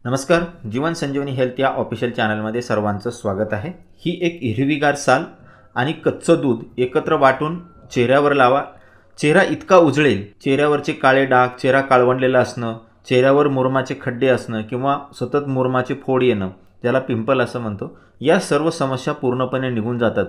नमस्कार. जीवन संजीवनी हेल्थ या ऑफिशियल चॅनलमध्ये सर्वांचं स्वागत आहे. ही एक हिरवीगार साल आणि कच्चं दूध एकत्र वाटून चेहऱ्यावर लावा. चेहरा इतका उजळेल. चेहऱ्यावरचे काळे डाग, चेहरा काळवंडलेला असणं, चेहऱ्यावर मुरुमाचे खड्डे असणं किंवा सतत मुरुमाचे फोड येणं, ज्याला पिंपल असं म्हणतो, या सर्व समस्या पूर्णपणे निघून जातात.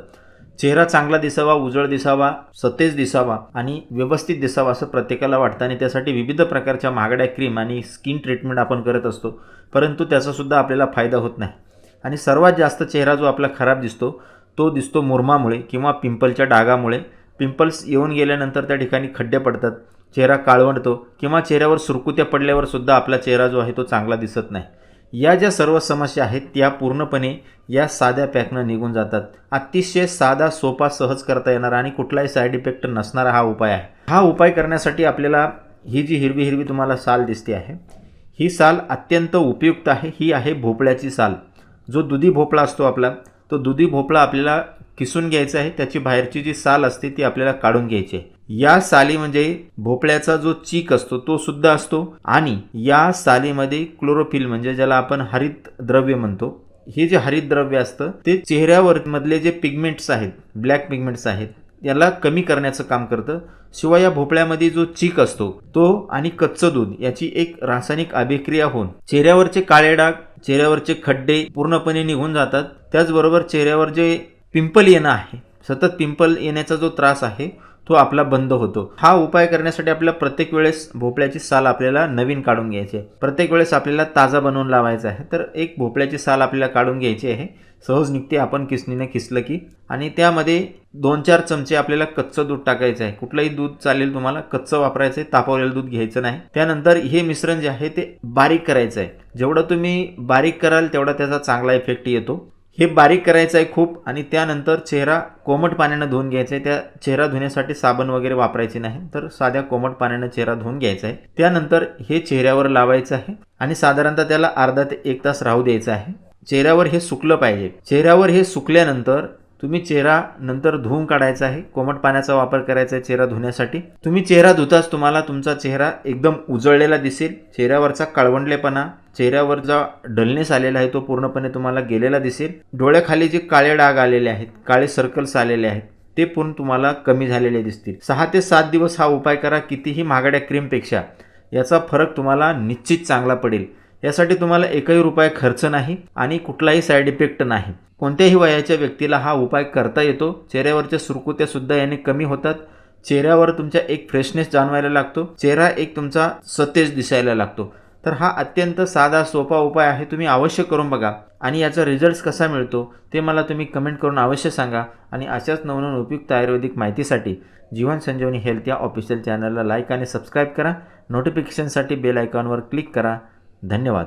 चेहरा चांगला दिसावा, उजळ दिसावा, सतेज दिसावा आणि व्यवस्थित दिसावा असं प्रत्येकाला वाटतं आणि त्यासाठी विविध प्रकारच्या महागड्या क्रीम आणि स्किन ट्रीटमेंट आपण करत असतो, परंतु त्याचासुद्धा आपल्याला फायदा होत नाही. आणि सर्वात जास्त चेहरा जो आपला खराब दिसतो तो दिसतो मुरुमामुळे किंवा पिंपलच्या डागामुळे. पिंपल्स येऊन गेल्यानंतर त्या ठिकाणी खड्डे पडतात, चेहरा काळवंडतो किंवा चेहऱ्यावर सुरकुत्या पडल्यावर सुद्धा आपला चेहरा जो आहे तो चांगला दिसत नाही. या ज्या सर्व समस्या आहेत त्या पूर्णपणे या साध्या पॅकनं निघून जातात. अतिशय साधा, सोपा, सहज करता येणारा आणि कुठलाही साईड इफेक्ट नसणारा हा उपाय आहे. हा उपाय करण्यासाठी आपल्याला ही जी हिरवी हिरवी तुम्हाला साल दिसते आहे, ही साल अत्यंत उपयुक्त आहे. ही आहे भोपळ्याची साल. जो दुधी भोपळा असतो आपला, तो दुधी भोपळा आपल्याला किसून घ्यायचा आहे. त्याची बाहेरची जी साल असते ती आपल्याला काढून घ्यायची आहे. या साली म्हणजे भोपळ्याचा जो चीक असतो तो सुद्धा असतो आणि या सालीमध्ये क्लोरोफिल म्हणजे ज्याला आपण हरित द्रव्य म्हणतो, हे जे हरित द्रव्य असतं ते चेहऱ्यावर मधले जे पिगमेंट्स आहेत, ब्लॅक पिगमेंट्स आहेत, याला कमी करण्याचं काम करतं. शिवाय या भोपळ्यामध्ये जो चीक असतो तो आणि कच्चं दूध याची एक रासायनिक अभिक्रिया होऊन चेहऱ्यावरचे काळे डाग, चेहऱ्यावरचे खड्डे पूर्णपणे निघून जातात. त्याचबरोबर चेहऱ्यावर जे पिंपल येणं आहे, सतत पिंपल येण्याचा जो त्रास आहे तो आपला बंद होतो. हा उपाय करण्यासाठी आपल्याला प्रत्येक वेळेस भोपळ्याची साल आपल्याला नवीन काढून घ्यायची आहे. प्रत्येक वेळेस आपल्याला ताजा बनवून लावायचा आहे. तर एक भोपळ्याची साल आपल्याला काढून घ्यायची आहे. सहज निघते आपण किसणीने किसलं की. आणि त्यामध्ये 2-4 चमचे आपल्याला कच्चं दूध टाकायचं आहे. कुठलंही दूध चालेल, तुम्हाला कच्चं वापरायचं आहे, तापवलेलं दूध घ्यायचं नाही. त्यानंतर हे मिश्रण जे आहे ते बारीक करायचं आहे. जेवढं तुम्ही बारीक कराल तेवढा त्याचा चांगला इफेक्ट येतो. हे बारीक करायचं आहे खूप. आणि त्यानंतर चेहरा कोमट पाण्यानं धुवून घ्यायचा आहे. त्या चेहरा धुण्यासाठी साबण वगैरे वापरायचे नाही, तर साध्या कोमट पाण्यानं चेहरा धुवून घ्यायचा आहे. त्यानंतर हे चेहऱ्यावर लावायचं आहे आणि साधारणतः त्याला अर्धा ते 1 तास राहू द्यायचं आहे. चेहऱ्यावर हे सुकलं पाहिजे. चेहऱ्यावर हे सुकल्यानंतर तुम्ही चेहरा नंतर धुवून काढायचा आहे. कोमट पाण्याचा वापर करायचा आहे चेहरा धुण्यासाठी. तुम्ही चेहरा धुताच तुम्हाला तुमचा चेहरा एकदम उजळलेला दिसेल. चेहऱ्यावरचा काळवंडलेपणा, चेहऱ्यावरचा डलनेस आलेला आहे तो पूर्णपणे तुम्हाला गेलेला दिसेल. डोळ्याखाली जे काळे डाग आलेले आहेत, काळे सर्कल्स आलेले आहेत, ते पूर्ण तुम्हाला कमी झालेले दिसतील. 6 ते 7 दिवस हा उपाय करा. कितीही महागड्या क्रीमपेक्षा याचा फरक तुम्हाला निश्चित चांगला पडेल. यासाठी तुम्हाला एकही रुपया खर्च नाही आणि कुठलाही साईड इफेक्ट नाही. कोणत्याही वयाच्या व्यक्तीला हा उपाय करता येतो. चेहऱ्यावरच्या सुरकुत्या सुद्धा याने कमी होतात. चेहऱ्यावर तुमच्या एक फ्रेशनेस जाणवायला लागतो. चेहरा एक तुमचा सतेज दिसायला लागतो. तर हा अत्यंत साधा, सोपा उपाय आहे. तुम्ही अवश्य करून बघा आणि याचा रिझल्ट कसा मिळतो ते मला तुम्ही कमेंट करून अवश्य सांगा. आणि अशाच नवनवीन उपयुक्त आयुर्वेदिक माहितीसाठी जीवन संजीवनी हेल्थ या ऑफिशियल चॅनलला लाईक आणि सबस्क्राईब करा. नोटिफिकेशनसाठी बेल आयकॉनवर क्लिक करा. धन्यवाद.